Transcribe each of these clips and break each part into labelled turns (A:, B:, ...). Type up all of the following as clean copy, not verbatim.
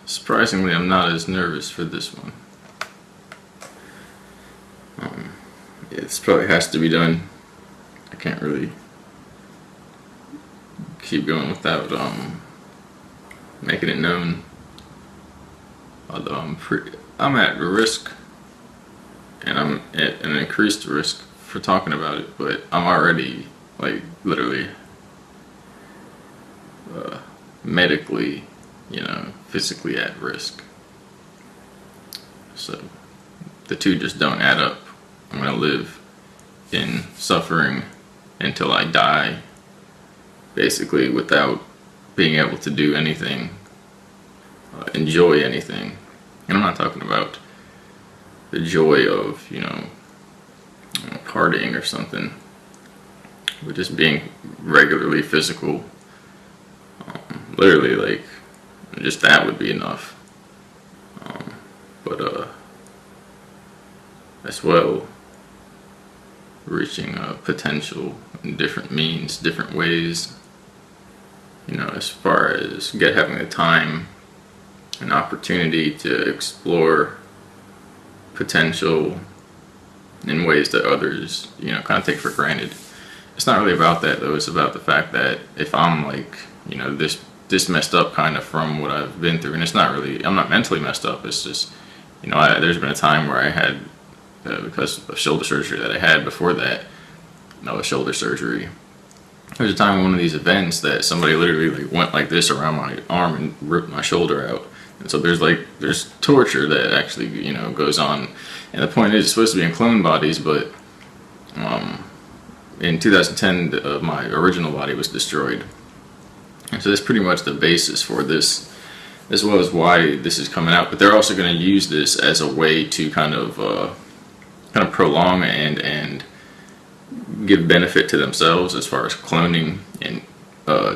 A: Surprisingly, I'm not as nervous for this one. Yeah, this probably has to be done. I can't really keep going without making it known. Although I'm at risk, and I'm at an increased risk for talking about it. But I'm already like literally medically, physically at risk. So the two just don't add up. I'm gonna live in suffering until I die, basically without being able to do anything, enjoy anything. And I'm not talking about the joy of, partying or something, but just being regularly physical. Literally, like, just that would be enough. But as well, reaching potential in different means, different ways. As far as having the time and opportunity to explore potential in ways that others, kind of take for granted. It's not really about that though. It's about the fact that if I'm like, this messed up kind of from what I've been through, and it's not really, I'm not mentally messed up. It's just, there's been a time where I had, because of shoulder surgery that I had before that, shoulder surgery. There was a time in one of these events that somebody literally like went like this around my arm and ripped my shoulder out. And so there's torture that actually goes on. And the point is, it's supposed to be in clone bodies, but in 2010 my original body was destroyed. And so that's pretty much the basis for this, as well as why this is coming out. But they're also going to use this as a way to kind of prolong and give benefit to themselves as far as cloning and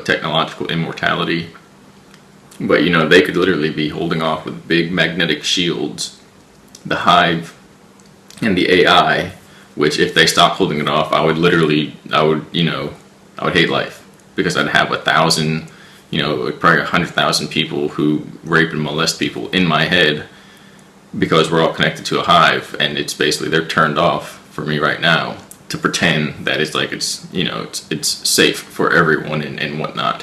A: technological immortality. But they could literally be holding off with big magnetic shields, the hive and the AI, which if they stopped holding it off, I would hate life, because I'd have 1,000, probably 100,000 people who rape and molest people in my head, because we're all connected to a hive, and it's basically, they're turned off for me right now to pretend that it's like it's safe for everyone and whatnot,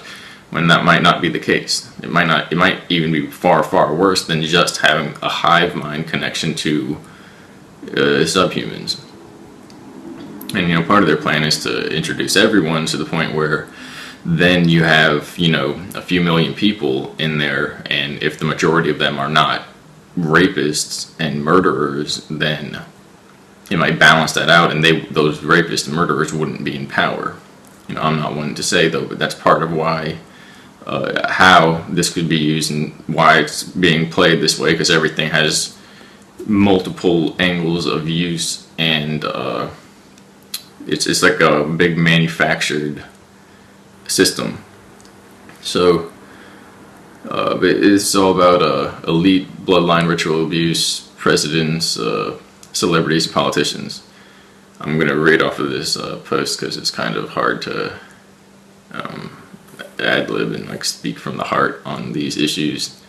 A: when that might not be the case. It might even be far, far worse than just having a hive mind connection to subhumans. And part of their plan is to introduce everyone to the point where then you have a few million people in there, and if the majority of them are not rapists and murderers, then it might balance that out, and those rapists and murderers wouldn't be in power. I'm not one to say though, but that's part of why how this could be used and why it's being played this way, because everything has multiple angles of use, and it's like a big manufactured system. So but it's all about elite bloodline ritual abuse, presidents, celebrities, and politicians. I'm going to read off of this post because it's kind of hard to ad-lib and like speak from the heart on these issues.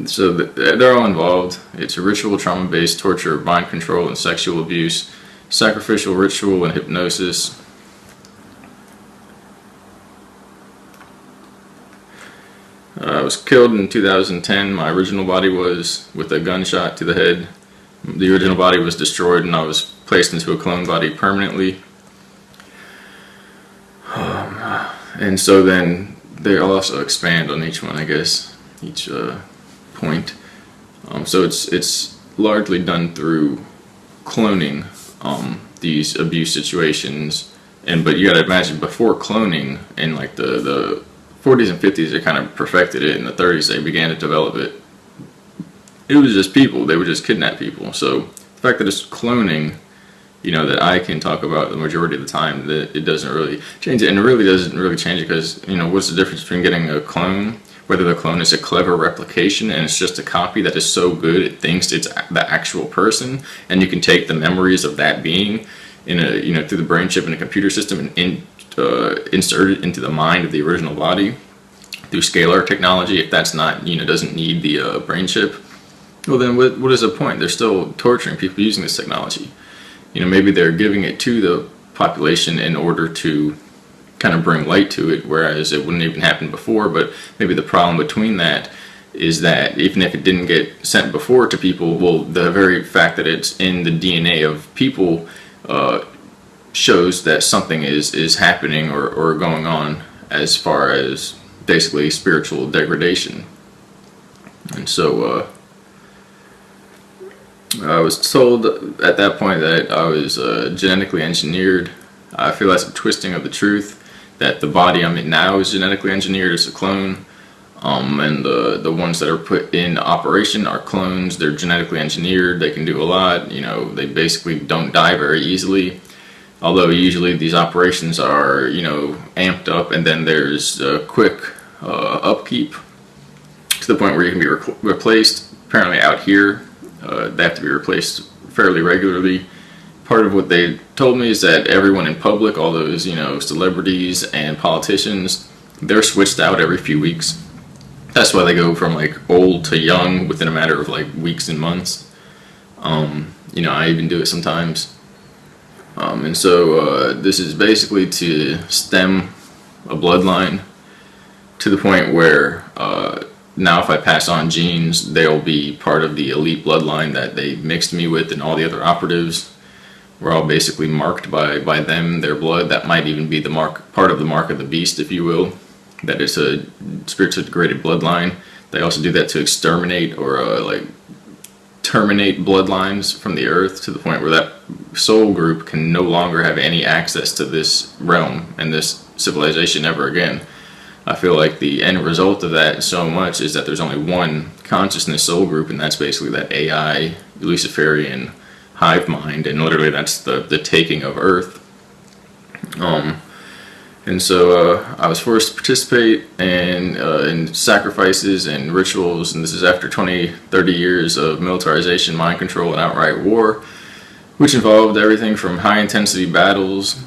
A: So they're all involved. It's a ritual, trauma-based torture, mind control, and sexual abuse, sacrificial ritual, and hypnosis. I was killed in 2010. My original body was with a gunshot to the head. The original body was destroyed, and I was placed into a clone body permanently. And so then they'll also expand on each one, I guess, each point. So it's largely done through cloning these abuse situations. But you gotta imagine, before cloning, in like the 40s and 50s, they kind of perfected it. In the 30s, they began to develop it. It was just people. They would just kidnap people. So the fact that it's cloning, that I can talk about the majority of the time, that it doesn't really change it. And it really doesn't really change it because, what's the difference between getting a clone, whether the clone is a clever replication and it's just a copy that is so good it thinks it's the actual person, and you can take the memories of that being in a, through the brain chip in a computer system and insert it into the mind of the original body, through scalar technology, if that's not, doesn't need the brain chip, well then what is the point? They're still torturing people using this technology. Maybe they're giving it to the population in order to kind of bring light to it, whereas it wouldn't even happen before. But maybe the problem between that is that even if it didn't get sent before to people, well, the very fact that it's in the DNA of people shows that something is happening or going on as far as basically spiritual degradation. And so I was told at that point that I was genetically engineered. I feel that's a twisting of the truth, that the body I'm in now is genetically engineered. It's a clone. And the ones that are put in operation are clones. They're genetically engineered. They can do a lot. They basically don't die very easily. Although usually these operations are, amped up, and then there's a quick upkeep to the point where you can be replaced. Apparently out here, they have to be replaced fairly regularly. Part of what they told me is that everyone in public, all those, celebrities and politicians, they're switched out every few weeks. That's why they go from like old to young within a matter of like weeks and months. I even do it sometimes. And so this is basically to stem a bloodline to the point where now if I pass on genes, they'll be part of the elite bloodline that they mixed me with, and all the other operatives. We're all basically marked by them, their blood. That might even be the part of the mark of the beast, if you will. That it's a spiritually degraded bloodline. They also do that to exterminate or terminate bloodlines from the earth to the point where that soul group can no longer have any access to this realm and this civilization ever again. I feel like the end result of that so much is that there's only one consciousness soul group, and that's basically that AI Luciferian hive mind, and literally that's the taking of earth. And so I was forced to participate in sacrifices and rituals, and this is after 20-30 years of militarization, mind control, and outright war, which involved everything from high-intensity battles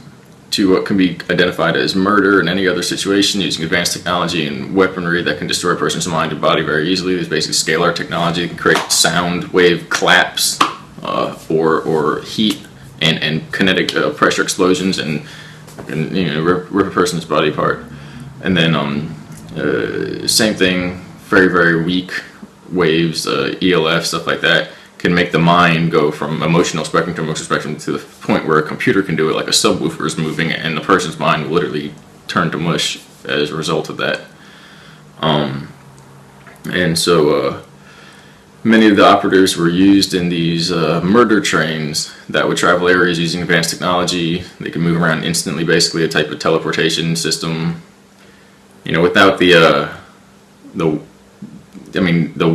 A: to what can be identified as murder in any other situation, using advanced technology and weaponry that can destroy a person's mind and body very easily. There's basically scalar technology that can create sound wave claps or heat and kinetic pressure explosions and rip a person's body apart. And then same thing, very, very weak waves, ELF, stuff like that, can make the mind go from emotional spectrum to emotional spectrum to the point where a computer can do it, like a subwoofer is moving, and the person's mind will literally turn to mush as a result of that. And so many of the operatives were used in these murder trains that would travel areas using advanced technology. They could move around instantly, basically a type of teleportation system. Without the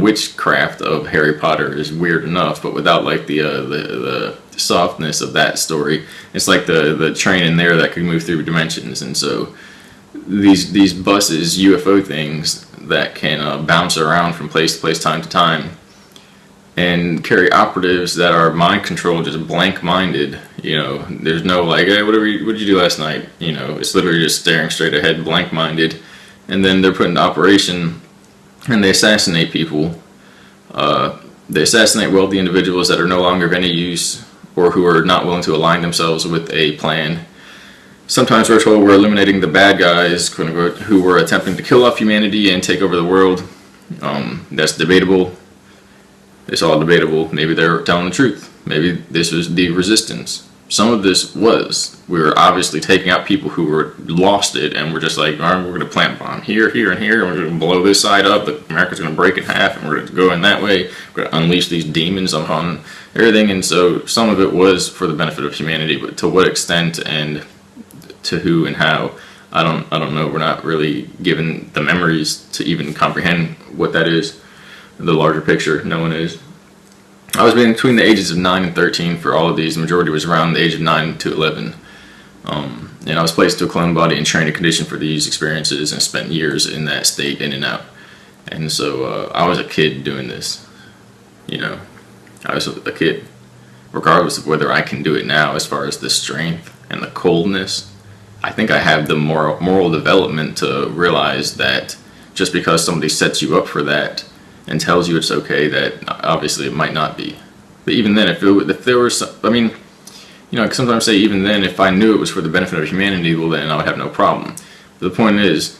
A: witchcraft of Harry Potter is weird enough, but without like the softness of that story, it's like the train in there that could move through dimensions. And so these buses, UFO things that can bounce around from place to place, time to time, and carry operatives that are mind controlled, just blank minded. There's no like, hey, what did you do last night? It's literally just staring straight ahead, blank minded, and then they're put into operation and they assassinate people. They assassinate wealthy individuals that are no longer of any use or who are not willing to align themselves with a plan. Sometimes we're told we're eliminating the bad guys, quote unquote, who were attempting to kill off humanity and take over the world. That's debatable. It's all debatable. Maybe they're telling the truth. Maybe this was the resistance. Some of this was. We were obviously taking out people who were lost it, and we're just like, all right, we're going to plant bomb here, here, and here, and we're going to blow this side up. America's going to break in half, and we're going to go in that way. We're going to unleash these demons upon everything. And so some of it was for the benefit of humanity, but to what extent and to who and how, I don't know. We're not really given the memories to even comprehend what that is. The larger picture, no one is. I was between the ages of 9 and 13 for all of these. The majority was around the age of 9 to 11. And I was placed to a clone body and trained and conditioned for these experiences and spent years in that state, in and out. And so I was a kid doing this. I was a kid. Regardless of whether I can do it now as far as the strength and the coldness, I think I have the moral development to realize that just because somebody sets you up for that and tells you it's okay, that obviously it might not be. But even then, if there was, I mean, you know, I sometimes say even then, if I knew it was for the benefit of humanity, well, then I would have no problem. But the point is,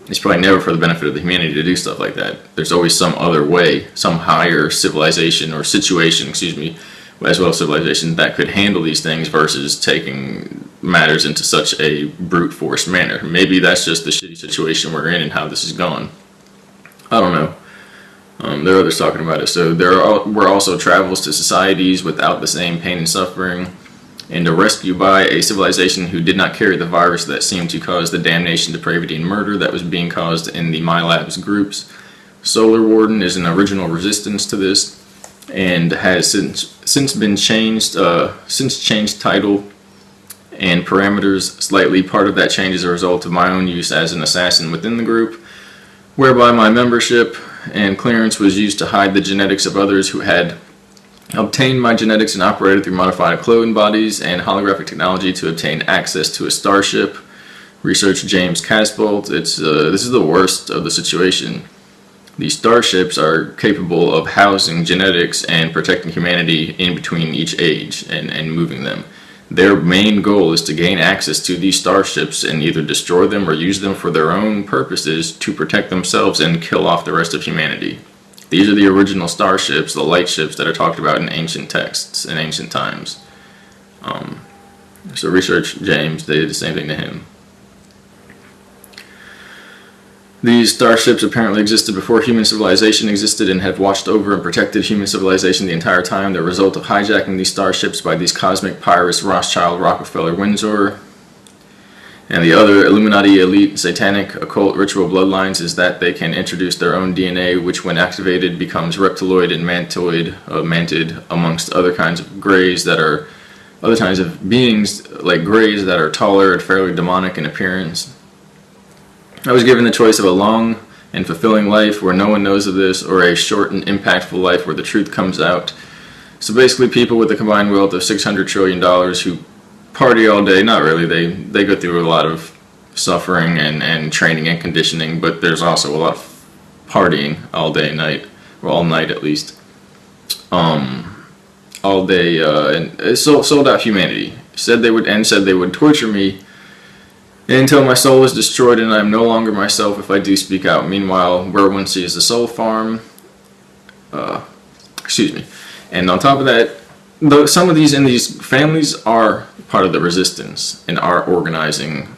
A: it's probably never for the benefit of the humanity to do stuff like that. There's always some other way, some higher civilization or situation, excuse me, as well as civilization, that could handle these things versus taking matters into such a brute force manner. Maybe that's just the shitty situation we're in and how this is gone. I don't know. There are others talking about it. So were also travels to societies without the same pain and suffering, and a rescue by a civilization who did not carry the virus that seemed to cause the damnation, depravity, and murder that was being caused in the MyLabs groups. Solar Warden is an original resistance to this, and has since changed title and parameters slightly. Part of that change is a result of my own use as an assassin within the group, whereby my membership and clearance was used to hide the genetics of others who had obtained my genetics and operated through modified clone bodies and holographic technology to obtain access to a starship. Research James Casbolt. This is the worst of the situation. These starships are capable of housing genetics and protecting humanity in between each age and moving them. Their main goal is to gain access to these starships and either destroy them or use them for their own purposes to protect themselves and kill off the rest of humanity. These are the original starships, the light ships that are talked about in ancient texts in ancient times. So Research James, they did the same thing to him. These starships apparently existed before human civilization existed and have watched over and protected human civilization the entire time. The result of hijacking these starships by these cosmic pirates, Rothschild, Rockefeller, Windsor, and the other Illuminati, elite, satanic, occult, ritual bloodlines is that they can introduce their own DNA, which when activated becomes reptiloid and mantid, amongst other kinds of greys that are, other kinds of beings like greys that are taller and fairly demonic in appearance. I was given the choice of a long and fulfilling life where no one knows of this, or a short and impactful life where the truth comes out. So basically people with a combined wealth of $600 trillion who party all day. Not really, they go through a lot of suffering and training and conditioning, but there's also a lot of partying all day and night, or all night at least. All day, and it sold out humanity. Said they would torture me until my soul is destroyed and I am no longer myself if I do speak out. Meanwhile, where one sees the soul farm, and on top of that, though some of these families are part of the resistance and are organizing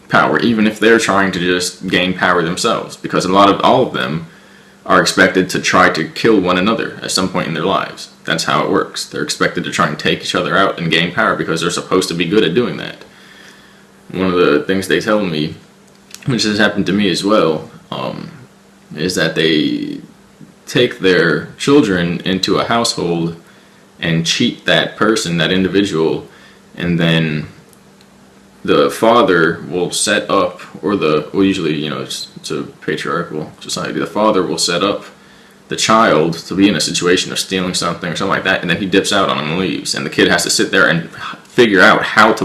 A: power, even if they're trying to just gain power themselves, because all of them are expected to try to kill one another at some point in their lives. That's how it works. They're expected to try and take each other out and gain power because they're supposed to be good at doing that. One of the things they tell me, which has happened to me as well, is that they take their children into a household and cheat that person, that individual, and then the father will set up, usually, it's a patriarchal society, the father will set up the child to be in a situation of stealing something or something like that, and then he dips out on him and leaves, and the kid has to sit there and figure out how to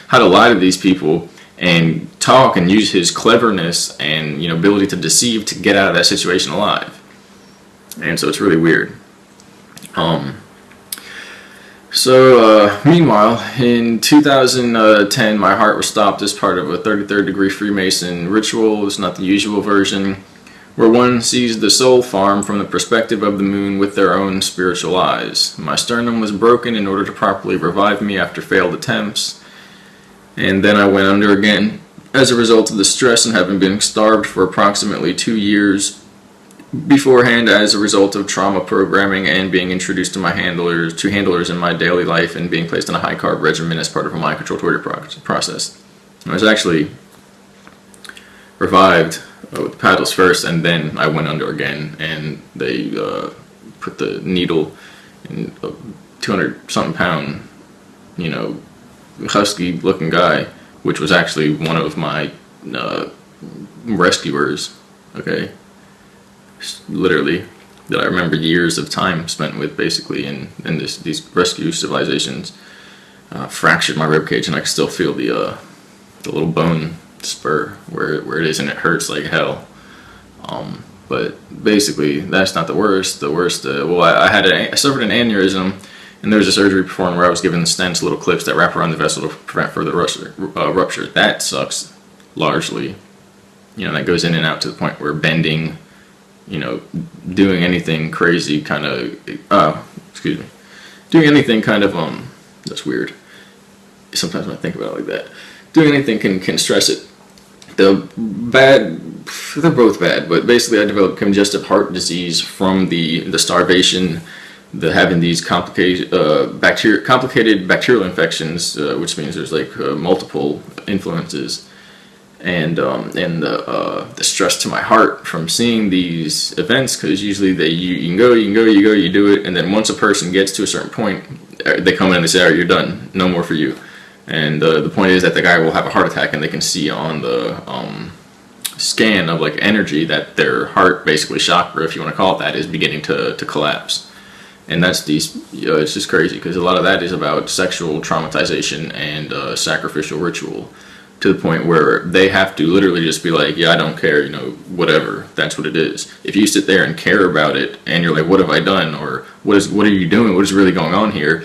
A: how to lie to these people and talk and use his cleverness and ability to deceive to get out of that situation alive. And so it's really weird. Meanwhile, in 2010, my heart was stopped as part of a 33rd degree Freemason ritual. It's not the usual version, where one sees the soul farm from the perspective of the moon with their own spiritual eyes. My sternum was broken in order to properly revive me after failed attempts, and then I went under again as a result of the stress and having been starved for approximately 2 years beforehand as a result of trauma programming and being introduced to handlers in my daily life and being placed on a high carb regimen as part of a mind control torture process. I was actually revived with paddles first, and then I went under again, and they put the needle in a 200-something pound, husky looking guy, which was actually one of my rescuers, okay? Literally, that I remember years of time spent with, basically, in these rescue civilizations. Fractured my ribcage, and I can still feel the little bone spur where it is, and it hurts like hell. But basically, that's not the worst. The worst, well, I suffered an aneurysm, and there was a surgery performed where I was given the stents, little clips that wrap around the vessel to prevent further rupture. That sucks, largely. That goes in and out to the point where bending, doing anything crazy kind of, doing anything kind of, that's weird. Sometimes when I think about it like that, doing anything can stress it. They're both bad, but basically I developed congestive heart disease from the starvation, having these complicated bacterial infections, which means there's like multiple influences, and the stress to my heart from seeing these events, because usually you do it, and then once a person gets to a certain point, they come in and they say, all right, you're done, no more for you. And the point is that the guy will have a heart attack, and they can see on the scan of like energy that their heart, basically chakra, if you want to call it that, is beginning to collapse. And that's it's just crazy, because a lot of that is about sexual traumatization and sacrificial ritual, to the point where they have to literally just be like, yeah, I don't care, whatever, that's what it is. If you sit there and care about it, and you're like, what have I done, or what are you doing, what is really going on here,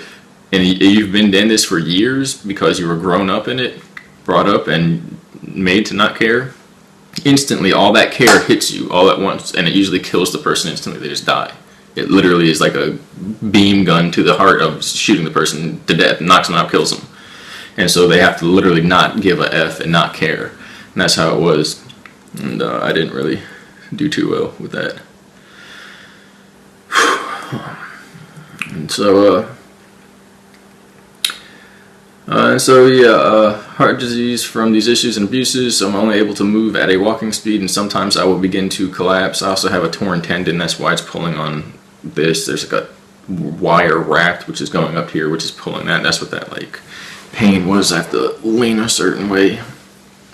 A: and you've been in this for years because you were grown up in it, brought up and made to not care, instantly all that care hits you all at once, and it usually kills the person instantly. They just die. It literally is like a beam gun to the heart of shooting the person to death, knocks them out, kills them. And so they have to literally not give a F and not care. And that's how it was. And I didn't really do too well with that. And so, heart disease from these issues and abuses, so I'm only able to move at a walking speed, and sometimes I will begin to collapse. I also have a torn tendon, that's why it's pulling on this. There's like a wire wrapped, which is going up here, which is pulling that. That's what that like pain was. I have to lean a certain way,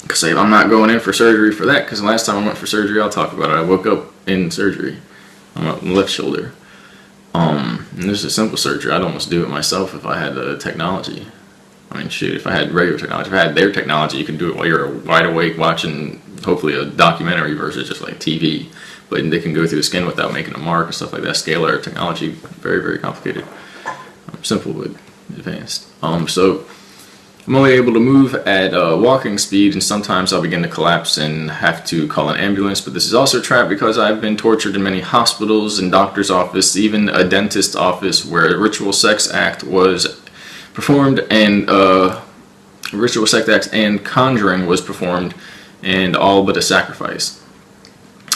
A: because I'm not going in for surgery for that, because the last time I went for surgery, I'll talk about it, I woke up in surgery on my left shoulder. And this is a simple surgery. I'd almost do it myself if I had the technology. I mean, shoot, if I had regular technology, if I had their technology, you can do it while you're wide awake watching, hopefully, a documentary versus just like TV. But they can go through the skin without making a mark and stuff like that. Scalar technology, very, very complicated. Simple but advanced. So I'm only able to move at walking speed, and sometimes I'll begin to collapse and have to call an ambulance. But this is also a trap, because I've been tortured in many hospitals and doctor's office, even a dentist's office, where a ritual sex act was performed, and ritual sex acts and conjuring was performed, and all but a sacrifice.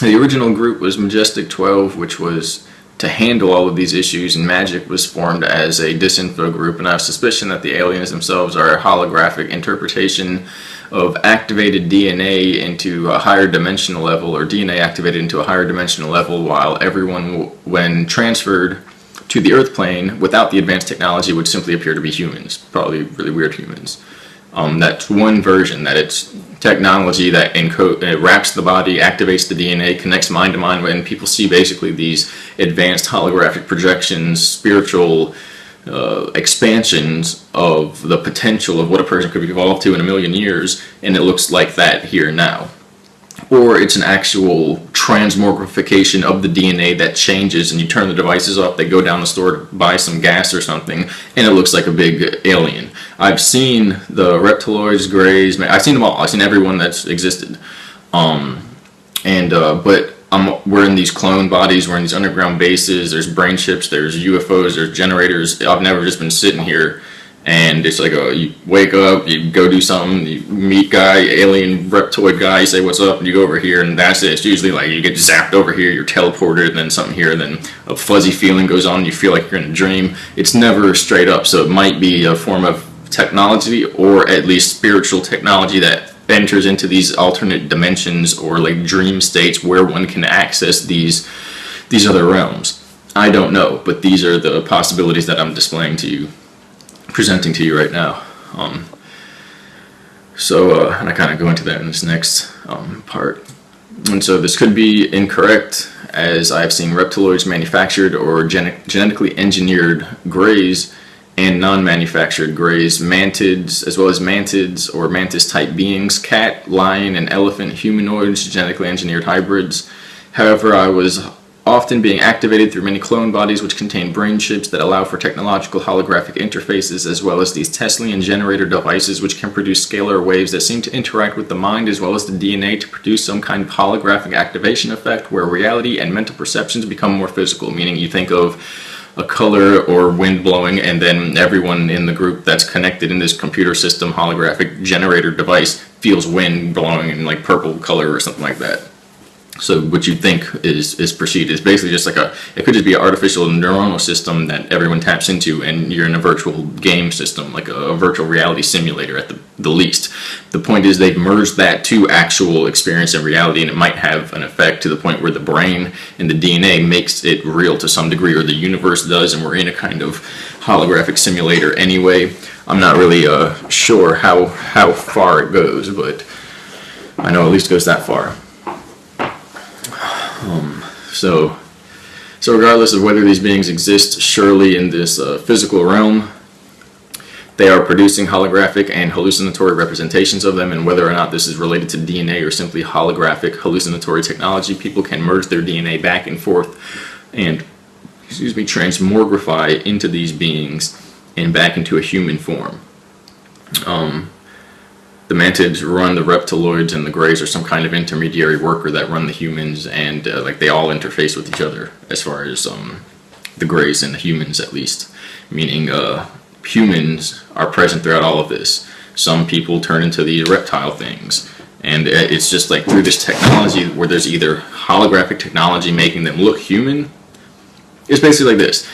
A: The original group was Majestic 12, which was to handle all of these issues, and Magic was formed as a disinfo group, and I have suspicion that the aliens themselves are a holographic interpretation of activated DNA into a higher dimensional level, or DNA activated into a higher dimensional level, while everyone, when transferred to the Earth plane without the advanced technology, would simply appear to be humans, probably really weird humans. That's one version, that it's technology that wraps the body, activates the DNA, connects mind to mind, and people see basically these advanced holographic projections, spiritual expansions of the potential of what a person could evolve to in a million years, and it looks like that here now. Or it's an actual transmogrification of the DNA that changes, and you turn the devices off, they go down the store to buy some gas or something, and it looks like a big alien. I've seen the reptiloids, greys, I've seen them all. I've seen everyone that's existed. But we're in these clone bodies, we're in these underground bases, there's brain chips, there's UFOs, there's generators. I've never just been sitting here and it's like you wake up, you go do something, you meet guy, alien reptoid guy, you say what's up, and you go over here, and that's it. It's usually like you get zapped over here, you're teleported, and then something here, and then a fuzzy feeling goes on, and you feel like you're in a dream. It's never straight up, so it might be a form of technology, or at least spiritual technology that enters into these alternate dimensions or like dream states where one can access these other realms. I don't know, but these are the possibilities that I'm displaying to you, presenting to you right now. And I kind of go into that in this next part. And so this could be incorrect, as I've seen reptiloids manufactured or genetically engineered greys, and non-manufactured greys, mantids, as well as mantids or mantis-type beings, cat, lion, and elephant humanoids, genetically engineered hybrids. However, I was often being activated through many clone bodies which contain brain chips that allow for technological holographic interfaces, as well as these Teslian generator devices which can produce scalar waves that seem to interact with the mind as well as the DNA to produce some kind of holographic activation effect where reality and mental perceptions become more physical, meaning you think of a color or wind blowing and then everyone in the group that's connected in this computer system holographic generator device feels wind blowing in like purple color or something like that. So what you think is perceived is basically just like it could just be an artificial neuronal system that everyone taps into, and you're in a virtual game system, like a virtual reality simulator at the least. The point is they've merged that to actual experience and reality, and it might have an effect to the point where the brain and the DNA makes it real to some degree, or the universe does, and we're in a kind of holographic simulator anyway. I'm not really sure how far it goes, but I know at least it goes that far. So regardless of whether these beings exist surely in this physical realm, they are producing holographic and hallucinatory representations of them, and whether or not this is related to DNA or simply holographic hallucinatory technology, people can merge their DNA back and forth and, transmogrify into these beings and back into a human form. The mantids run the reptiloids, and the greys are some kind of intermediary worker that run the humans, and they all interface with each other as far as the greys and the humans at least. Meaning humans are present throughout all of this. Some people turn into these reptile things, and it's just like through this technology where there's either holographic technology making them look human. It's basically like this.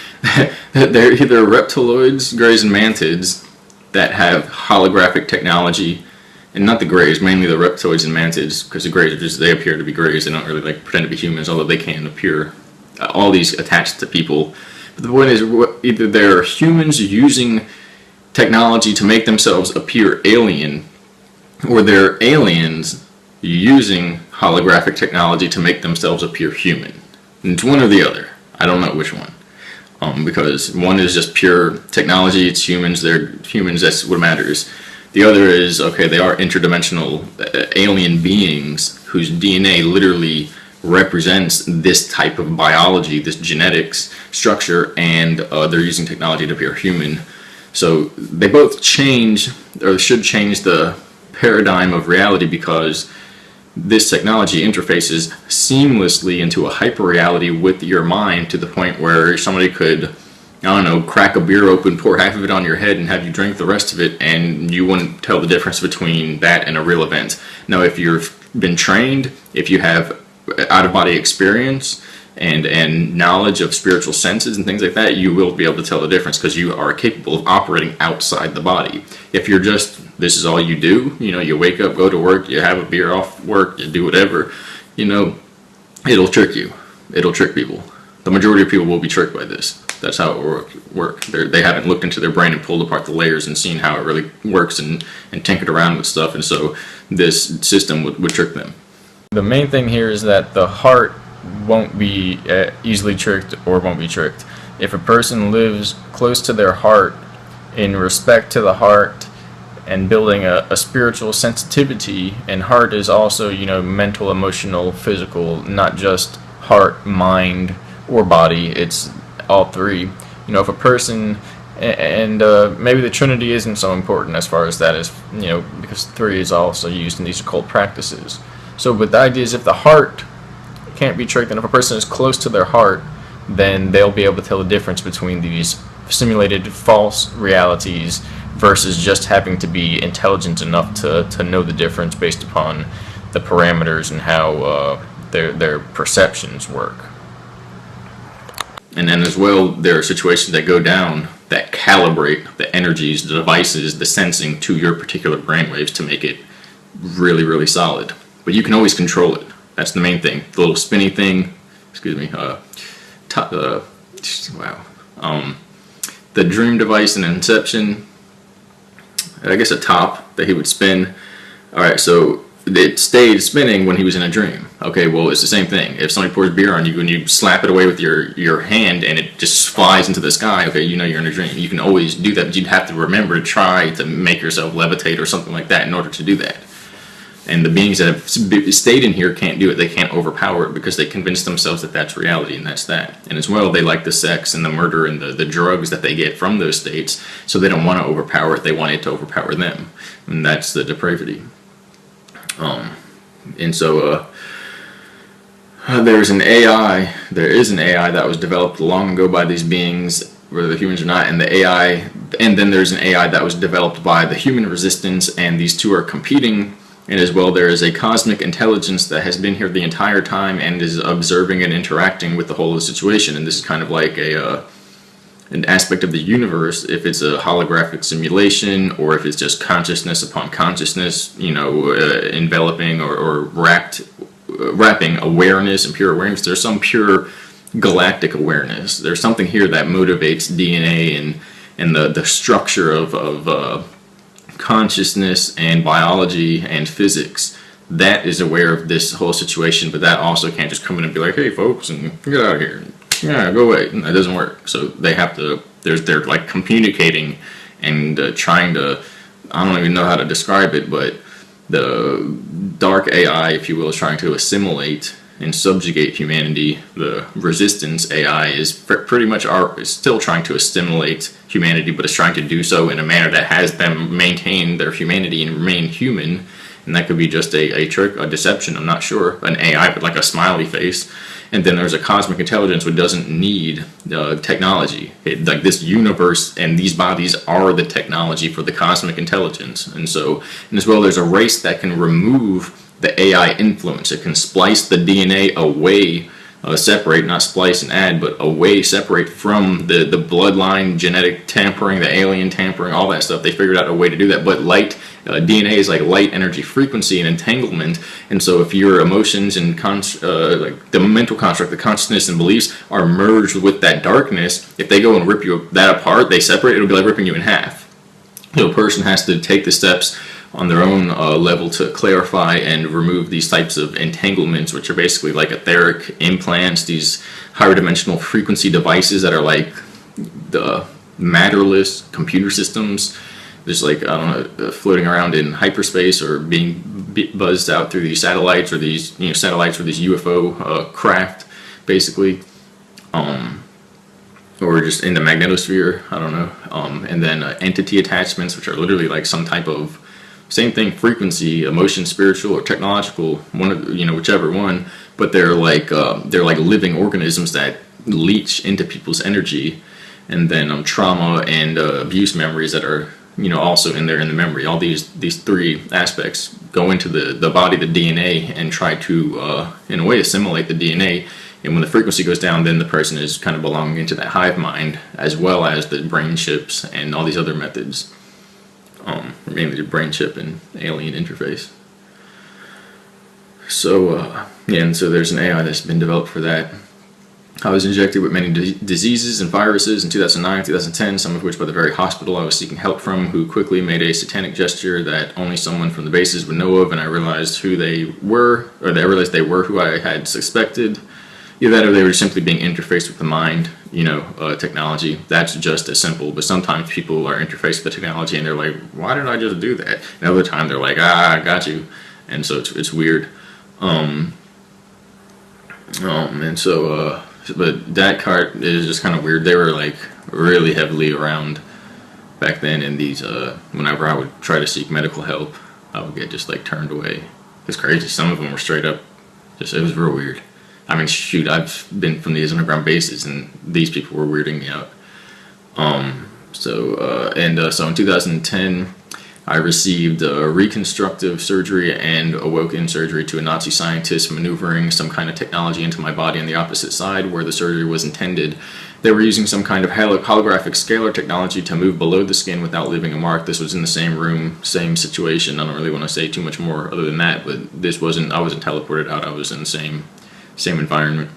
A: They're either reptiloids, greys, and mantids that have holographic technology. And not the greys, mainly the reptoids and mantids, because the greys they appear to be greys. They don't really pretend to be humans, although they can appear. All these attached to people. But the point is, either they're humans using technology to make themselves appear alien, or they're aliens using holographic technology to make themselves appear human. And it's one or the other. I don't know which one. Because one is just pure technology. It's humans. They're humans. That's what matters. The other is, okay, they are interdimensional alien beings whose DNA literally represents this type of biology, this genetics structure, and they're using technology to appear human. So they both change, or should change, the paradigm of reality, because this technology interfaces seamlessly into a hyper-reality with your mind to the point where somebody could, I don't know, crack a beer open, pour half of it on your head, and have you drink the rest of it, and you wouldn't tell the difference between that and a real event. Now, if you've been trained, if you have out-of-body experience and knowledge of spiritual senses and things like that, you will be able to tell the difference because you are capable of operating outside the body. If you're just, this is all you do, you wake up, go to work, you have a beer off work, you do whatever, it'll trick you. It'll trick people. The majority of people will be tricked by this. That's how it works. They haven't looked into their brain and pulled apart the layers and seen how it really works and tinkered around with stuff, and so this system would trick them.
B: The main thing here is that the heart won't be easily tricked or won't be tricked. If a person lives close to their heart, in respect to the heart, and building a spiritual sensitivity, and heart is also, mental, emotional, physical, not just heart, mind, or body, it's all three. If a person, and maybe the Trinity isn't so important as far as that is, because three is also used in these occult practices. So, but the idea is if the heart can't be tricked, and if a person is close to their heart, then they'll be able to tell the difference between these simulated false realities versus just having to be intelligent enough to know the difference based upon the parameters and how their perceptions work.
A: And then as well, there are situations that go down that calibrate the energies, the devices, the sensing to your particular brainwaves to make it really, really solid. But you can always control it. That's the main thing. The little spinny thing, the dream device in Inception, I guess a top that he would spin. Alright, so it stayed spinning when he was in a dream. Okay, well, it's the same thing. If somebody pours beer on you and you slap it away with your hand and it just flies into the sky, okay, you know you're in a dream. You can always do that, but you'd have to remember to try to make yourself levitate or something like that in order to do that. And the beings that have stayed in here can't do it. They can't overpower it because they convince themselves that that's reality and that's that. And as well, they like the sex and the murder and the drugs that they get from those states, so they don't want to overpower it. They want it to overpower them. And that's the depravity. And so there's an AI, there is an AI that was developed long ago by these beings, whether the humans or not, and the AI, and then there's an AI that was developed by the human resistance, and these two are competing. And as well, there is a cosmic intelligence that has been here the entire time and is observing and interacting with the whole situation. And this is kind of like an aspect of the universe, if it's a holographic simulation or if it's just consciousness upon consciousness, enveloping or wrapping awareness and pure awareness. There's some pure galactic awareness. There's something here that motivates DNA and the structure of consciousness and biology and physics. That is aware of this whole situation, but that also can't just come in and be like, hey folks, and get out of here. Yeah, go away. That doesn't work. So they have to, they're like communicating and trying to, I don't even know how to describe it, but the dark AI, if you will, is trying to assimilate and subjugate humanity. The resistance AI is pretty much is still trying to assimilate humanity, but is trying to do so in a manner that has them maintain their humanity and remain human. And that could be just a trick, a deception, I'm not sure. An AI, but like a smiley face. And then there's a cosmic intelligence which doesn't need technology. Like this universe and these bodies are the technology for the cosmic intelligence. And as well, there's a race that can remove the AI influence. It can splice the DNA away, separate, not splice and add, but away, separate from the bloodline, genetic tampering, the alien tampering, all that stuff. They figured out a way to do that. But DNA is like light energy frequency and entanglement, and so if your emotions and like the mental construct, the consciousness and beliefs are merged with that darkness, if they go and rip that apart, they separate, it'll be like ripping you in half. So a person has to take the steps on their own level to clarify and remove these types of entanglements, which are basically like etheric implants, these higher dimensional frequency devices that are like the matterless computer systems, just like, I don't know, floating around in hyperspace or being buzzed out through these satellites or these satellites or these UFO craft, basically, or just in the magnetosphere, I don't know, and then entity attachments, which are literally like some type of same thing, frequency, emotion, spiritual or technological, one of whichever one, but they're like living organisms that leach into people's energy, and then trauma and abuse memories that are also in there in the memory. All these three aspects go into the body, the DNA, and try to in a way assimilate the DNA. And when the frequency goes down, then the person is kind of belonging into that hive mind, as well as the brain chips and all these other methods. Mainly the brain chip and alien interface. So and so there's an AI that's been developed for that. I was injected with many diseases and viruses in 2009, 2010, some of which by the very hospital I was seeking help from, who quickly made a satanic gesture that only someone from the bases would know of, and I realized who they were, or I realized they were who I had suspected. Either that or they were simply being interfaced with the mind, technology. That's just as simple. But sometimes people are interfaced with the technology and they're like, why didn't I just do that? And other time they're like, I got you. And so it's weird. And so, but that cart is just kind of weird. They were like really heavily around back then in these, whenever I would try to seek medical help, I would get just like turned away. It's crazy. Some of them were straight up, it was real weird. I mean, shoot, I've been from these underground bases, and these people were weirding me out. So in 2010, I received reconstructive surgery and awoken surgery to a Nazi scientist maneuvering some kind of technology into my body on the opposite side where the surgery was intended. They were using some kind of holographic scalar technology to move below the skin without leaving a mark. This was in the same room, same situation. I don't really want to say too much more other than that, but I wasn't teleported out. I was in the same environment.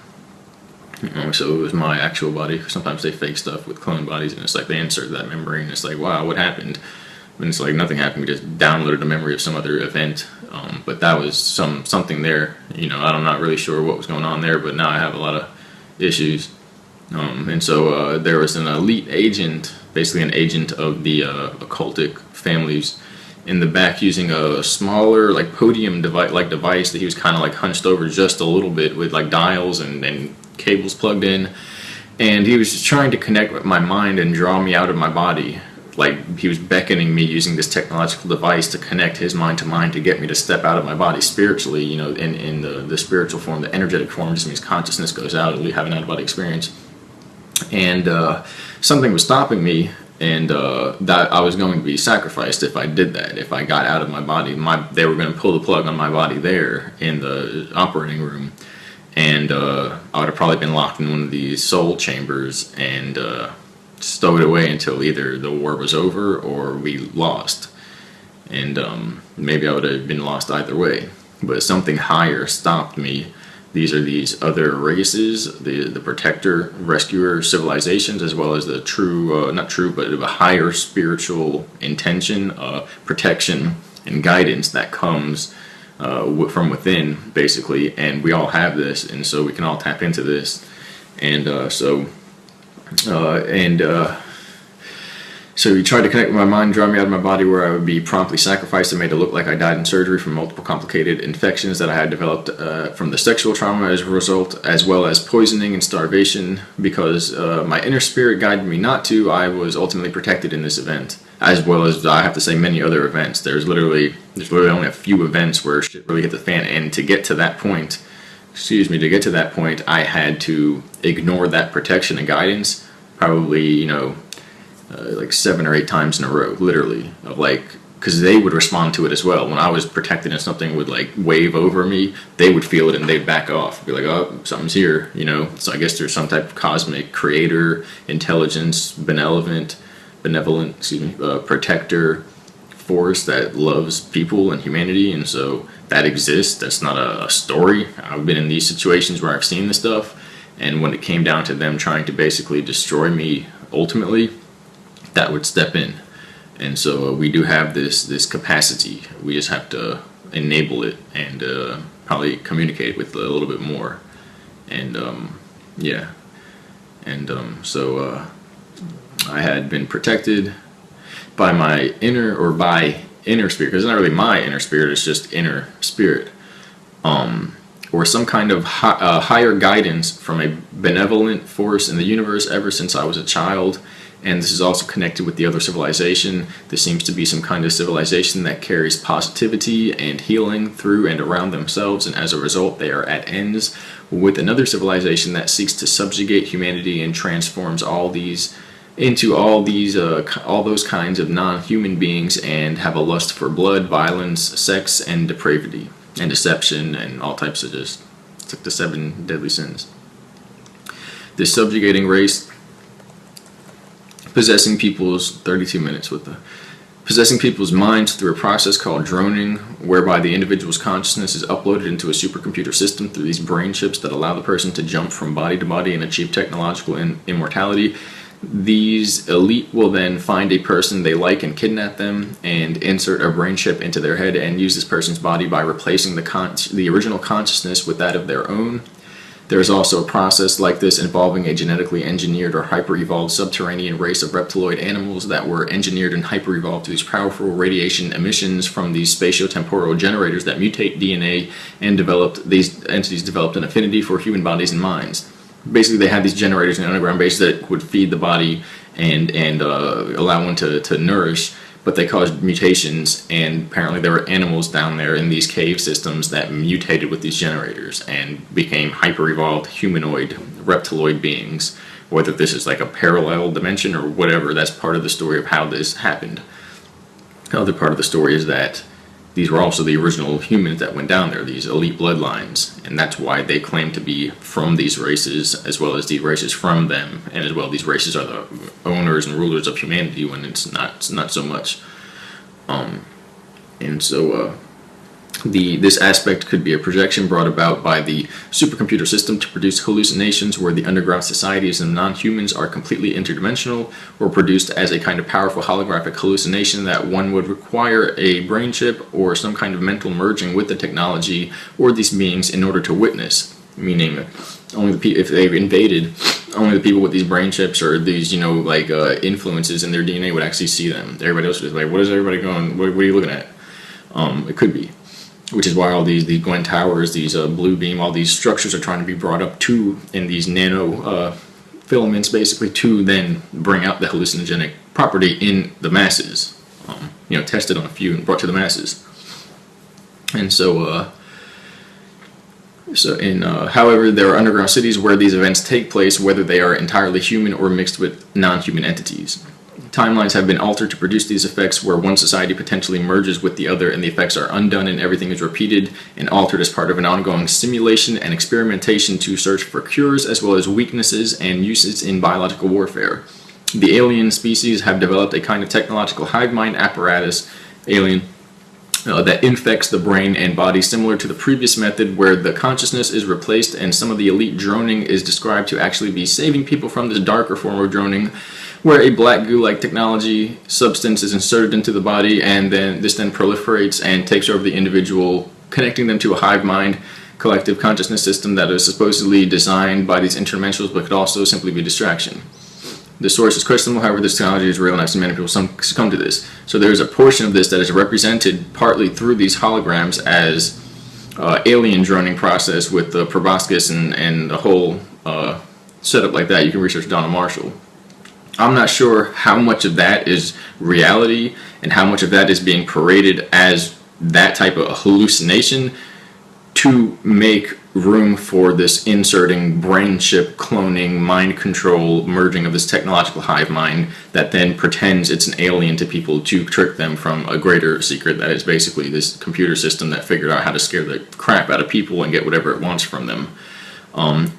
A: So it was my actual body. Sometimes they fake stuff with clone bodies, and it's like they insert that memory, and it's like, wow, what happened? and it's like nothing happened. We just downloaded a memory of some other event, but that was something there. I'm not really sure what was going on there, but now I have a lot of issues. And so there was an elite agent, basically an agent of the occultic families, in the back using a smaller like podium device that he was kind of like hunched over just a little bit with like dials and cables plugged in, and he was just trying to connect with my mind and draw me out of my body. Like he was beckoning me using this technological device to connect his mind to mine to get me to step out of my body spiritually. In the spiritual form, the energetic form just means consciousness goes out and we have an out of body experience. And something was stopping me, and that I was going to be sacrificed if I did that. If I got out of my body, they were going to pull the plug on my body there in the operating room, and I would have probably been locked in one of these soul chambers and stowed away until either the war was over or we lost. And maybe I would have been lost either way. But something higher stopped me. These are these other races, the protector, rescuer civilizations, as well as the true, not true, but a higher spiritual intention, protection, and guidance that comes from within, basically. And we all have this, and so we can all tap into this. And so he tried to connect with my mind, draw me out of my body where I would be promptly sacrificed and made it look like I died in surgery from multiple complicated infections that I had developed from the sexual trauma as a result, as well as poisoning and starvation. Because my inner spirit guided me not to, I was ultimately protected in this event, as well as, I have to say, many other events. There's literally only a few events where shit really hit the fan, and to get to that point, I had to ignore that protection and guidance probably, like 7 or 8 times in a row, literally, of like, because they would respond to it as well. When I was protected and something would like wave over me, they would feel it and they'd back off, be like, oh, something's here, So I guess there's some type of cosmic creator, intelligence, benevolent, protector force that loves people and humanity, and so that exists. That's not a story. I've been in these situations where I've seen this stuff, and when it came down to them trying to basically destroy me ultimately, that would step in. And so we do have this capacity. We just have to enable it and probably communicate with it a little bit more. And so I had been protected by my inner spirit, because it's not really my inner spirit, it's just inner spirit, or some kind of higher guidance from a benevolent force in the universe ever since I was a child. And this is also connected with the other civilization. This seems to be some kind of civilization that carries positivity and healing through and around themselves, and as a result they are at ends with another civilization that seeks to subjugate humanity and transforms all those kinds of non-human beings, and have a lust for blood, violence, sex, and depravity, and deception, and all types of it's like the 7 deadly sins. This subjugating race possessing people's 32 minutes with the possessing people's minds through a process called droning, whereby the individual's consciousness is uploaded into a supercomputer system through these brain chips that allow the person to jump from body to body and achieve technological immortality. These elite will then find a person they like and kidnap them and insert a brain chip into their head and use this person's body by replacing the original consciousness with that of their own. There is also a process like this involving a genetically engineered or hyper-evolved subterranean race of reptiloid animals that were engineered and hyper-evolved to these powerful radiation emissions from these spatio-temporal generators that mutate DNA, and these entities developed an affinity for human bodies and minds. Basically, they had these generators in an underground base that would feed the body and allow one to nourish, but they caused mutations, and apparently there were animals down there in these cave systems that mutated with these generators and became hyper-evolved humanoid reptiloid beings. Whether this is like a parallel dimension or whatever, that's part of the story of how this happened. The other part of the story is that these were also the original humans that went down there, these elite bloodlines, and that's why they claim to be from these races, as well as these races from them, and as well these races are the owners and rulers of humanity when it's not so much. And so This aspect could be a projection brought about by the supercomputer system to produce hallucinations where the underground societies and non-humans are completely interdimensional, or produced as a kind of powerful holographic hallucination that one would require a brain chip or some kind of mental merging with the technology or these beings in order to witness. Meaning, only if they've invaded, only the people with these brain chips or these, influences in their DNA would actually see them. Everybody else is like, what is everybody going? What are you looking at? It could be. Which is why all these Gwen Towers, these blue beam, all these structures are trying to be brought up to, in these nano filaments, basically, to then bring out the hallucinogenic property in the masses. Tested on a few and brought to the masses. And however, there are underground cities where these events take place, whether they are entirely human or mixed with non-human entities. Timelines have been altered to produce these effects where one society potentially merges with the other and the effects are undone and everything is repeated and altered as part of an ongoing simulation and experimentation to search for cures as well as weaknesses and uses in biological warfare. The alien species have developed a kind of technological hive mind apparatus, that infects the brain and body similar to the previous method where the consciousness is replaced, and some of the elite droning is described to actually be saving people from this darker form of droning where a black goo-like technology substance is inserted into the body, and then this proliferates and takes over the individual, connecting them to a hive mind collective consciousness system that is supposedly designed by these interdimensionals but could also simply be distraction. The source is questionable, however, this technology is real and I've seen many people succumb to this. So there's a portion of this that is represented partly through these holograms as alien droning process with the proboscis and the whole setup like that. You can research Donna Marshall. I'm not sure how much of that is reality and how much of that is being paraded as that type of hallucination to make room for this inserting brain chip cloning, mind control, merging of this technological hive mind that then pretends it's an alien to people to trick them from a greater secret that is basically this computer system that figured out how to scare the crap out of people and get whatever it wants from them.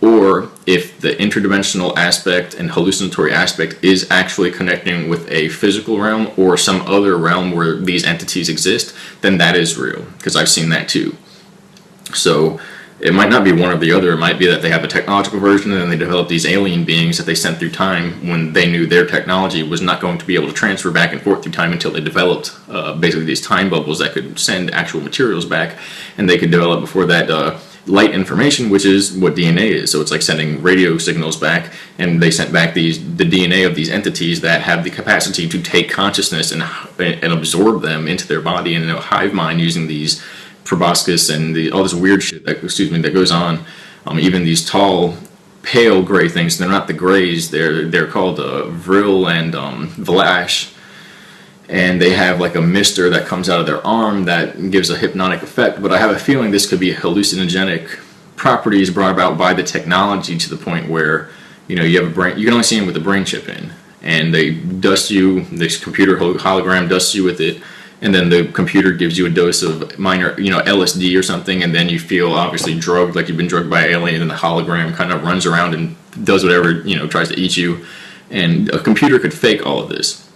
A: Or if the interdimensional aspect and hallucinatory aspect is actually connecting with a physical realm or some other realm where these entities exist, then that is real, because I've seen that too. So it might not be one or the other. It might be that they have a technological version and then they develop these alien beings that they sent through time when they knew their technology was not going to be able to transfer back and forth through time until they developed basically these time bubbles that could send actual materials back, and they could develop before that light information, which is what DNA is. So it's like sending radio signals back, and they sent back the DNA of these entities that have the capacity to take consciousness and absorb them into their body in a hive mind using these proboscis and all this weird shit that goes on. Even these tall, pale gray things. They're not the grays. They're called Vril and Vlash. And they have like a mister that comes out of their arm that gives a hypnotic effect. But I have a feeling this could be hallucinogenic properties brought about by the technology to the point where, you have a brain. You can only see them with the brain chip in, and they dust you. This computer hologram dusts you with it, and then the computer gives you a dose of minor, LSD or something, and then you feel obviously drugged, like you've been drugged by an alien, and the hologram kind of runs around and does whatever, tries to eat you. And a computer could fake all of this.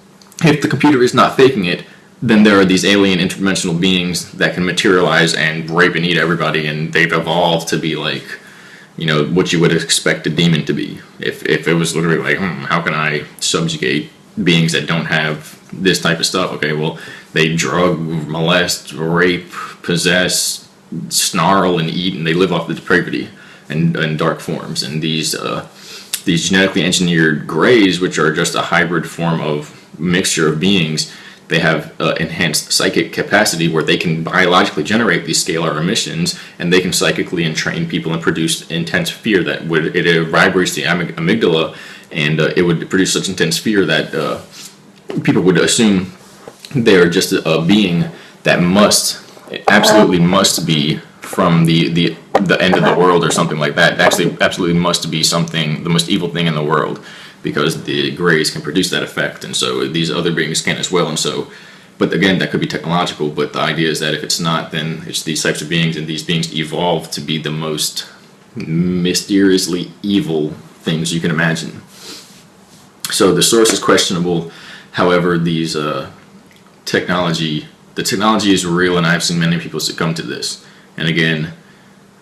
A: If the computer is not faking it, then there are these alien interdimensional beings that can materialize and rape and eat everybody, and they've evolved to be like, what you would expect a demon to be. If it was literally like, how can I subjugate beings that don't have this type of stuff? Okay, well, they drug, molest, rape, possess, snarl, and eat, and they live off the depravity and dark forms. And these genetically engineered greys, which are just a hybrid form of mixture of beings, they have enhanced psychic capacity where they can biologically generate these scalar emissions, and they can psychically entrain people and produce intense fear that it vibrates the amygdala, and it would produce such intense fear that people would assume they're just a being that absolutely must be from the end of the world or something like that. It actually absolutely must be something, the most evil thing in the world, because the greys can produce that effect, and so these other beings can as well. And so, but again, that could be technological, but the idea is that if it's not, then it's these types of beings, and these beings evolve to be the most mysteriously evil things you can imagine. So the source is questionable. However, these technology the technology is real, and I've seen many people succumb to this. And again,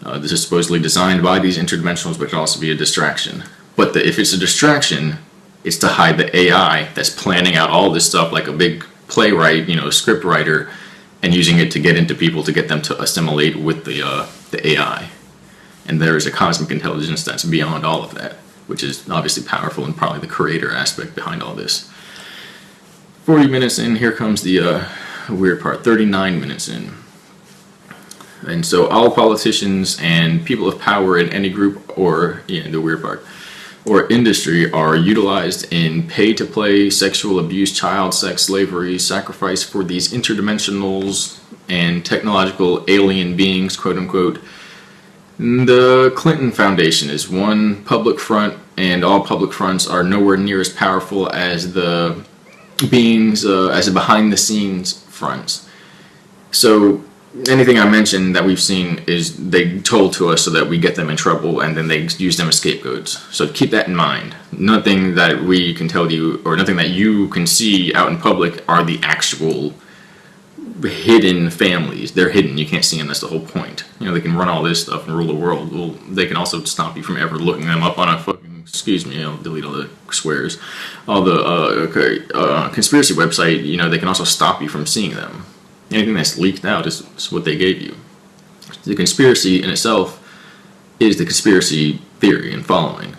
A: this is supposedly designed by these interdimensionals, but it can also be a distraction. But if it's a distraction, it's to hide the AI that's planning out all this stuff like a big playwright, script writer, and using it to get into people to get them to assimilate with the AI. And there is a cosmic intelligence that's beyond all of that, which is obviously powerful and probably the creator aspect behind all this. 40 minutes in, here comes the weird part, 39 minutes in. And so all politicians and people of power in any group, or the weird part, or industry are utilized in pay-to-play, sexual abuse, child sex, slavery, sacrifice for these interdimensionals and technological alien beings, quote unquote. The Clinton Foundation is one public front, and all public fronts are nowhere near as powerful as the beings, as the behind-the-scenes fronts. So anything I mentioned that we've seen is they told to us so that we get them in trouble, and then they use them as scapegoats. So keep that in mind. Nothing that we can tell you, or nothing that you can see out in public, are the actual hidden families. They're hidden. You can't see them. That's the whole point. They can run all this stuff and rule the world. Well, they can also stop you from ever looking them up on a fucking, excuse me, I'll delete all the swears, all the conspiracy website. They can also stop you from seeing them. Anything that's leaked out is what they gave you. The conspiracy in itself is the conspiracy theory and following.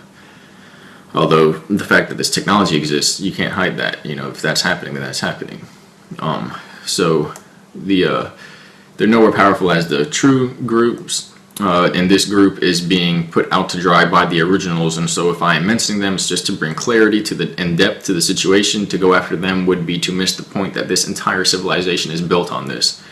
A: Although the fact that this technology exists, you can't hide that. If that's happening, then that's happening. So they're nowhere powerful as the true groups. And this group is being put out to dry by the originals, and so if I am mentioning them, it's just to bring clarity to and depth to the situation. To go after them would be to miss the point that this entire civilization is built on this.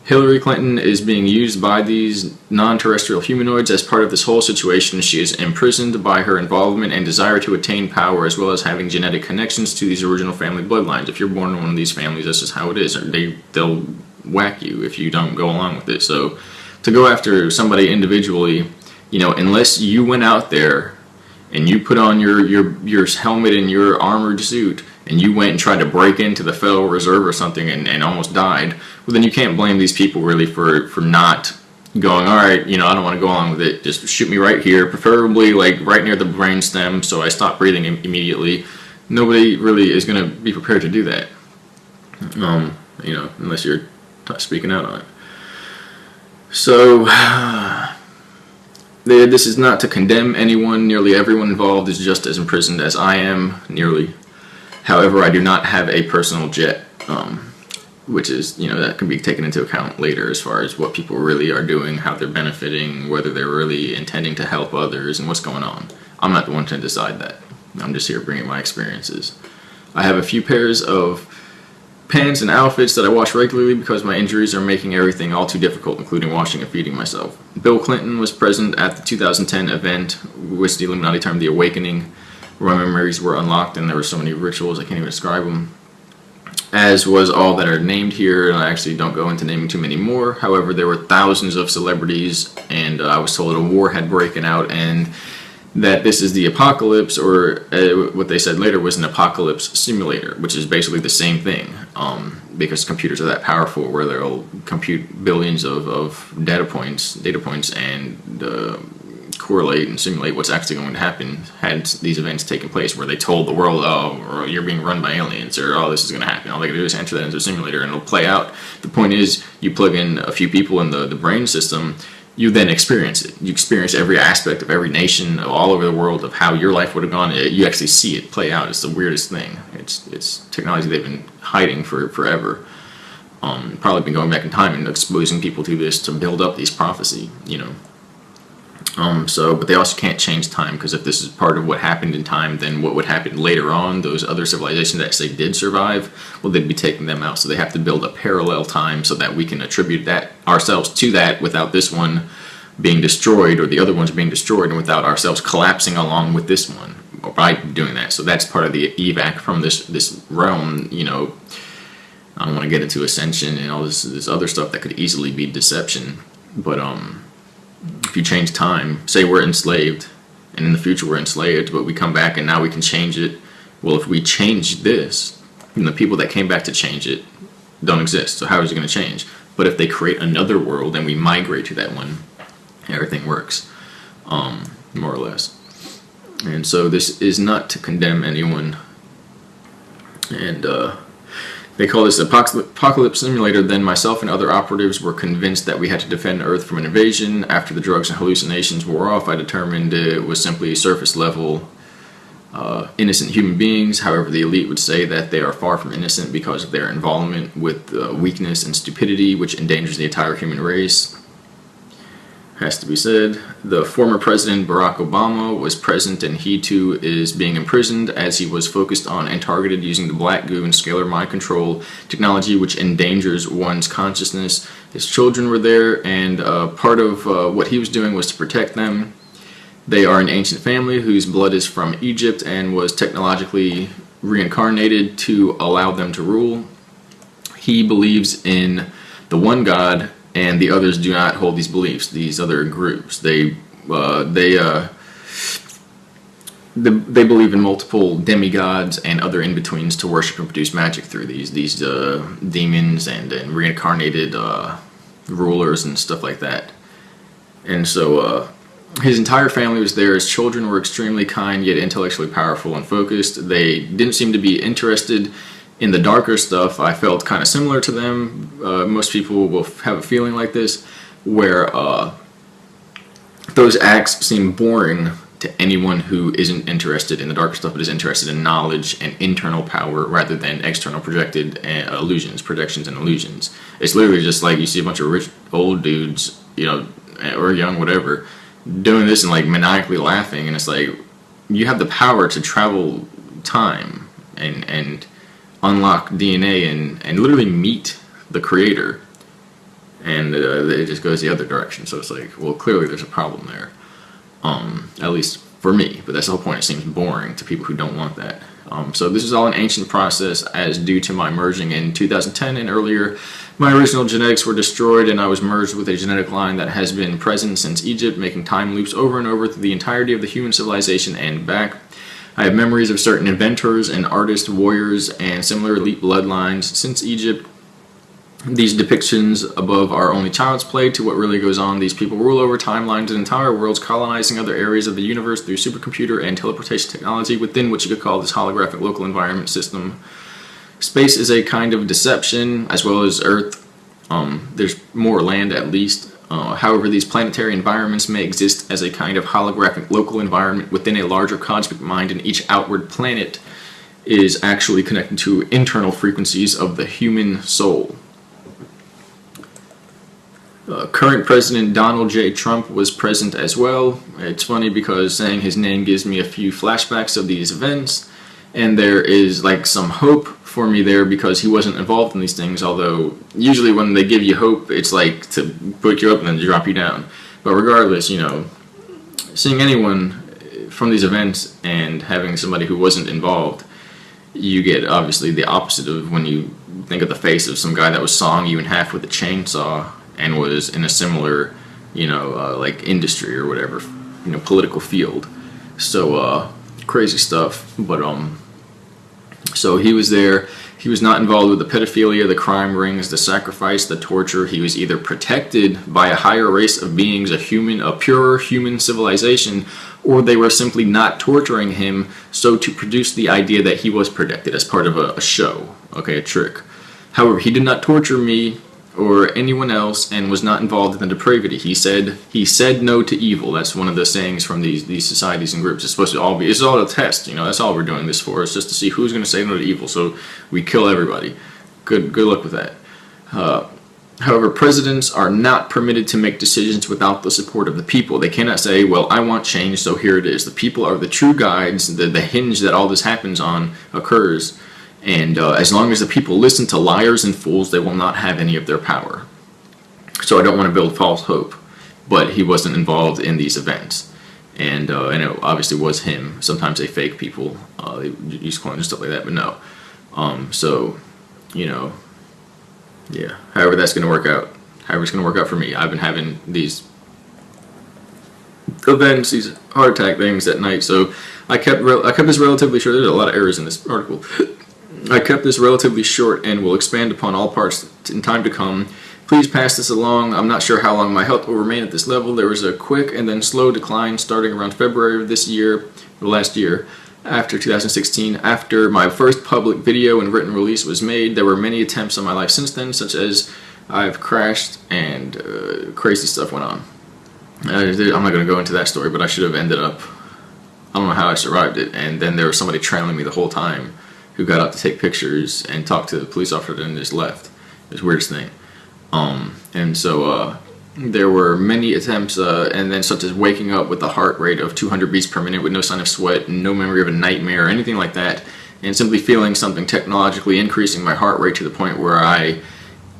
A: Hillary Clinton is being used by these non-terrestrial humanoids as part of this whole situation. She is imprisoned by her involvement and desire to attain power, as well as having genetic connections to these original family bloodlines. If you're born in one of these families, that's just how it is. They'll whack you if you don't go along with it. So to go after somebody individually, unless you went out there and you put on your helmet and your armored suit and you went and tried to break into the Federal Reserve or something and almost died, well, then you can't blame these people really for not going, all right, I don't want to go along with it. Just shoot me right here, preferably like right near the brainstem so I stop breathing immediately. Nobody really is going to be prepared to do that, unless you're speaking out on it. So, this is not to condemn anyone. Nearly everyone involved is just as imprisoned as I am, nearly. However, I do not have a personal jet, which is, that can be taken into account later as far as what people really are doing, how they're benefiting, whether they're really intending to help others, and what's going on. I'm not the one to decide that. I'm just here bringing my experiences. I have a few pairs of pants and outfits that I wash regularly because my injuries are making everything all too difficult, including washing and feeding myself. Bill Clinton was present at the 2010 event, which the Illuminati termed the Awakening, where my memories were unlocked and there were so many rituals I can't even describe them. As was all that are named here, and I actually don't go into naming too many more. However, there were thousands of celebrities, and I was told a war had broken out, and that this is the apocalypse, or what they said later was an apocalypse simulator, which is basically the same thing, because computers are that powerful where they'll compute billions of data points and correlate and simulate what's actually going to happen had these events taken place, where they told the world, oh, you're being run by aliens, or oh, this is going to happen. All they can do is enter that into a simulator and it'll play out. The point is, you plug in a few people in the brain system, you then experience it. You experience every aspect of every nation all over the world of how your life would have gone. You actually see it play out. It's the weirdest thing. It's technology they've been hiding for forever. Probably been going back in time and exposing people to this to build up these prophecy, But they also can't change time, because if this is part of what happened in time, then what would happen later on, those other civilizations that say did survive, well, they'd be taking them out. So they have to build a parallel time so that we can attribute that ourselves to that without this one being destroyed, or the other ones being destroyed, and without ourselves collapsing along with this one, or by doing that. So that's part of the evac from this realm, I don't want to get into ascension and all this other stuff that could easily be deception, but if you change time, say we're enslaved, and in the future we're enslaved, but we come back and now we can change it. Well, if we change this, the people that came back to change it, don't exist. So how is it going to change? But if they create another world and we migrate to that one, everything works, more or less. And so this is not to condemn anyone. And they call this apocalypse simulator. Then myself and other operatives were convinced that we had to defend Earth from an invasion. After the drugs and hallucinations wore off, I determined it was simply surface level innocent human beings. However, the elite would say that they are far from innocent because of their involvement with weakness and stupidity, which endangers the entire human race. Has to be said. The former President Barack Obama was present, and he too is being imprisoned as he was focused on and targeted using the black goo and scalar mind control technology, which endangers one's consciousness. His children were there, and part of what he was doing was to protect them. They are an ancient family whose blood is from Egypt and was technologically reincarnated to allow them to rule. He believes in the one God, and the others do not hold these beliefs. These other groups, they believe in multiple demigods and other in-betweens to worship and produce magic through these demons and reincarnated rulers and stuff like that. And so his entire family was there. His children were extremely kind yet intellectually powerful and focused. They didn't seem to be interested in the darker stuff. I felt kind of similar to them. Most people will have a feeling like this, where those acts seem boring to anyone who isn't interested in the darker stuff, but is interested in knowledge and internal power rather than external projected illusions, projections and illusions. It's literally just like you see a bunch of rich old dudes, or young, whatever, doing this and like maniacally laughing, and it's like you have the power to travel time and unlock DNA and literally meet the creator, and it just goes the other direction. So it's like, well, clearly there's a problem there, at least for me, but that's the whole point. It seems boring to people who don't want that. So this is all an ancient process, as due to my merging in 2010 and earlier, my original genetics were destroyed and I was merged with a genetic line that has been present since Egypt, making time loops over and over through the entirety of the human civilization and back. I have memories of certain inventors and artists, warriors, and similar elite bloodlines since Egypt. These depictions above are only child's play to what really goes on. These people rule over timelines and entire worlds, colonizing other areas of the universe through supercomputer and teleportation technology within what you could call this holographic local environment system. Space is a kind of deception, as well as Earth. There's more land, at least. However, these planetary environments may exist as a kind of holographic local environment within a larger cosmic mind, and each outward planet is actually connected to internal frequencies of the human soul. Current President Donald J. Trump was present as well. It's funny because saying his name gives me a few flashbacks of these events, and there is like some hope for me there because he wasn't involved in these things, although usually when they give you hope, it's like to put you up and then drop you down. But regardless, seeing anyone from these events and having somebody who wasn't involved, you get obviously the opposite of when you think of the face of some guy that was sawing you in half with a chainsaw and was in a similar, like industry or whatever, political field. So, crazy stuff. But, so he was there. He was not involved with the pedophilia, the crime rings, the sacrifice, the torture. He was either protected by a higher race of beings, a pure human civilization, or they were simply not torturing him, so to produce the idea that he was protected as part of a show, a trick. However, he did not torture me or anyone else, and was not involved in the depravity. He said no to evil. That's one of the sayings from these societies and groups. It's supposed to all be, it's all a test, that's all we're doing this for. It's just to see who's going to say no to evil, so we kill everybody. Good luck with that. However, presidents are not permitted to make decisions without the support of the people. They cannot say, well, I want change, so here it is. The people are the true guides, the hinge that all this happens on occurs. And as long as the people listen to liars and fools, they will not have any of their power. So I don't want to build false hope, but he wasn't involved in these events. And it obviously was him. Sometimes they fake people. They use clones and stuff like that, but no. Yeah. However that's going to work out. However it's going to work out for me. I've been having these events, these heart attack things at night, so I kept this relatively short. There's a lot of errors in this article. I kept this relatively short and will expand upon all parts in time to come. Please pass this along. I'm not sure how long my health will remain at this level. There was a quick and then slow decline starting around February of this year, or last year, after 2016. After my first public video and written release was made, there were many attempts on my life since then, such as I've crashed and crazy stuff went on. I'm not going to go into that story, but I should have ended up, I don't know how I survived it, and then there was somebody trailing me the whole time who got out to take pictures and talk to the police officer and just left. It was the weirdest thing. And so there were many attempts, and then such as waking up with a heart rate of 200 beats per minute with no sign of sweat, no memory of a nightmare or anything like that, and simply feeling something technologically increasing my heart rate to the point where I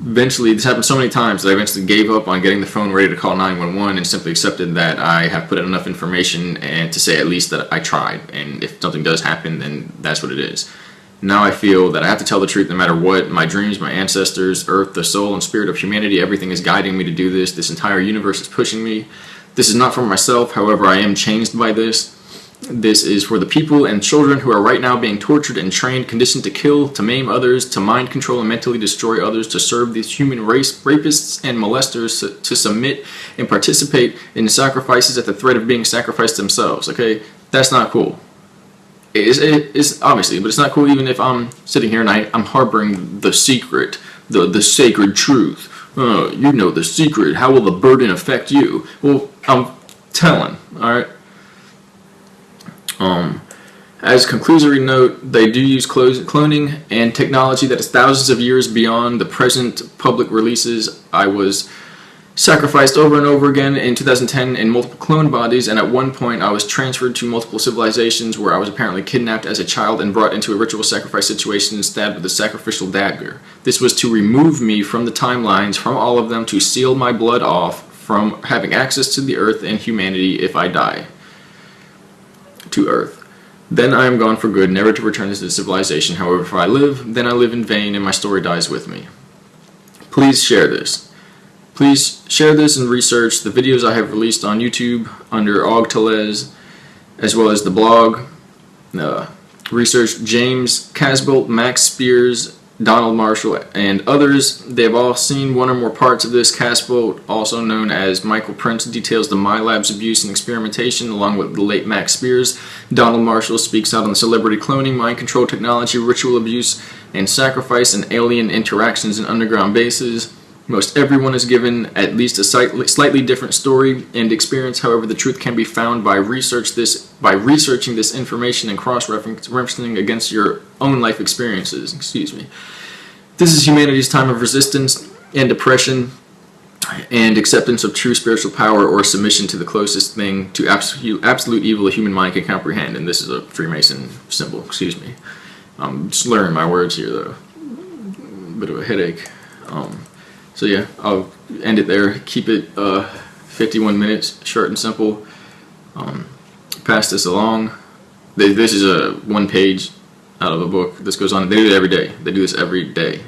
A: eventually, this happened so many times that I eventually gave up on getting the phone ready to call 911 and simply accepted that I have put in enough information and to say at least that I tried, and if something does happen, then that's what it is. Now I feel that I have to tell the truth no matter what. My dreams, my ancestors, Earth, the soul and spirit of humanity, everything is guiding me to do this. This entire universe is pushing me. This is not for myself, however, I am changed by this. This is for the people and children who are right now being tortured and trained, conditioned to kill, to maim others, to mind control and mentally destroy others, to serve these human race rapists and molesters, to submit and participate in sacrifices at the threat of being sacrificed themselves, okay? That's not cool. It's obviously, but it's not cool even if I'm sitting here and I'm harboring the secret, the sacred truth. You know the secret. How will the burden affect you? Well, I'm telling, alright? As a conclusory note, they do use cloning and technology that is thousands of years beyond the present public releases. I was sacrificed over and over again in 2010 in multiple clone bodies, and at one point I was transferred to multiple civilizations where I was apparently kidnapped as a child and brought into a ritual sacrifice situation and stabbed with a sacrificial dagger. This was to remove me from the timelines, from all of them, to seal my blood off from having access to the Earth and humanity if I die to Earth. Then I am gone for good, never to return to the civilization. However, if I live, then I live in vain and my story dies with me. Please share this. Please share this and research the videos I have released on YouTube under Og Telez, as well as the blog. Research James Casbolt, Max Spears, Donald Marshall, and others. They have all seen one or more parts of this. Casbolt, also known as Michael Prince, details the MyLab's abuse and experimentation, along with the late Max Spears. Donald Marshall speaks out on celebrity cloning, mind control technology, ritual abuse, and sacrifice, and alien interactions in underground bases. Most everyone is given at least a slightly different story and experience. However, the truth can be found by researching this information and cross-referencing against your own life experiences. Excuse me. This is humanity's time of resistance and depression and acceptance of true spiritual power, or submission to the closest thing to absolute evil a human mind can comprehend. And this is a Freemason symbol. Excuse me. I'm slurring my words here, though. Bit of a headache. So yeah, I'll end it there. Keep it 51 minutes, short and simple. Pass this along. This is a one page out of a book. This goes on. They do it every day. They do this every day.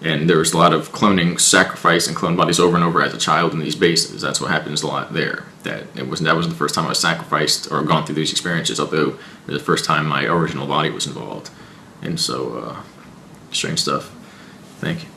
A: And there was a lot of cloning, sacrifice, and clone bodies over and over as a child in these bases. That's what happens a lot there. That wasn't the first time I was sacrificed or gone through these experiences, although it was the first time my original body was involved. And so, strange stuff. Thank you.